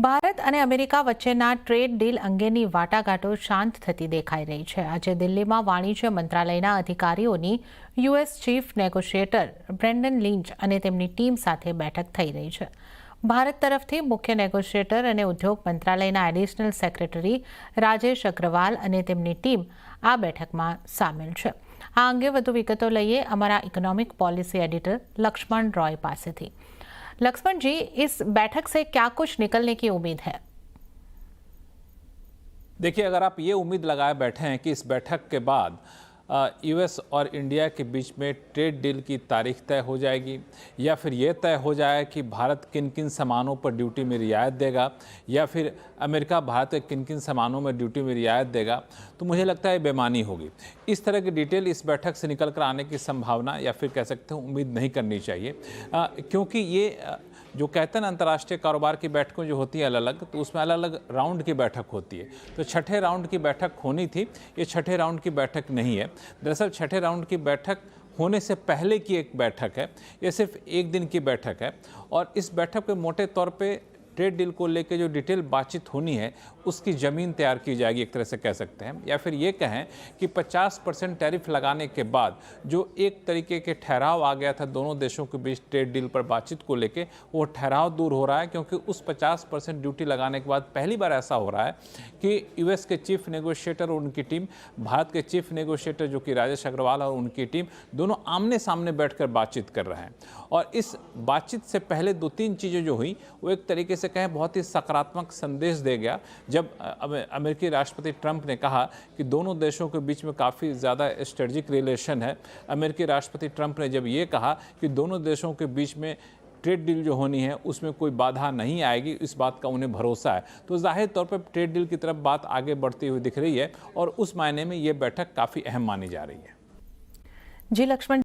ભારત અને અમેરિકા વચ્ચેના trade deal અંગેની વાટાઘાટો શાંત થતી દેખાઈ રહી છે। આજે દિલ્હીમાં વાણિજ્ય મંત્રાલયના અધિકારીઓની યુએસ ચીફ નેગોશિએટર બ્રેન્ડન લિંચ અને તેમની ટીમ સાથે બેઠક થઈ રહી છે। ભારત તરફથી મુખ્ય નેગોશિએટર અને ઉદ્યોગ મંત્રાલયના એડિશનલ સેક્રેટરી રાજેશ અગ્રવાલ અને તેમની ટીમ આ બેઠકમાં સામેલ છે। આ અંગે વધુ વિગતો લઈએ અમારા economic policy editor Lakshman Roy પાસેથી। लक्ष्मण जी, इस बैठक से क्या कुछ निकलने की उम्मीद है? देखिए, अगर आप ये उम्मीद लगाए बैठे हैं कि इस बैठक के बाद यूएस और इंडिया के बीच में ट्रेड डील की तारीख तय हो जाएगी या फिर ये तय हो जाए कि भारत किन किन सामानों पर ड्यूटी में रियायत देगा या फिर अमेरिका भारत के किन किन सामानों में ड्यूटी में रियायत देगा, तो मुझे लगता है बेमानी होगी। इस तरह की डिटेल इस बैठक से निकल कर आने की संभावना या फिर कह सकते हैं उम्मीद नहीं करनी चाहिए, क्योंकि ये जो कहते हैं ना अंतर्राष्ट्रीय कारोबार की बैठकें जो होती हैं अलग अलग, तो उसमें अलग अलग राउंड की बैठक होती है। तो छठे राउंड की बैठक होनी थी, ये छठे राउंड की बैठक नहीं है। दरअसल छठे राउंड की बैठक होने से पहले की एक बैठक है, ये सिर्फ एक दिन की बैठक है और इस बैठक पे मोटे तौर पे ट्रेड डील को लेकर जो डिटेल बातचीत होनी है उसकी ज़मीन तैयार की जाएगी, एक तरह से कह सकते हैं। या फिर ये कहें कि 50% टैरिफ लगाने के बाद जो एक तरीके के ठहराव आ गया था दोनों देशों के बीच ट्रेड डील पर बातचीत को लेकर, वो ठहराव दूर हो रहा है, क्योंकि उस 50% ड्यूटी लगाने के बाद पहली बार ऐसा हो रहा है कि यूएस के चीफ नेगोशिएटर और उनकी टीम, भारत के चीफ नेगोशिएटर जो कि राजेश अग्रवाल और उनकी टीम दोनों आमने सामने बैठकर बातचीत कर रहे हैं। और इस बातचीत से पहले 2-3 चीज़ें जो हुई वो एक तरीके से कहें बहुत ही सकारात्मक संदेश दे गया, जब अमेरिकी राष्ट्रपति ट्रंप ने कहा कि दोनों देशों के बीच में काफ़ी ज़्यादा स्ट्रेटेजिक रिलेशन है। अमेरिकी राष्ट्रपति ट्रंप ने जब ये कहा कि दोनों देशों के बीच में ट्रेड डील जो होनी है उसमें कोई बाधा नहीं आएगी, इस बात का उन्हें भरोसा है, तो जाहिर तौर पर ट्रेड डील की तरफ बात आगे बढ़ती हुई दिख रही है और उस मायने में ये बैठक काफ़ी अहम मानी जा रही है। जी लक्ष्मण।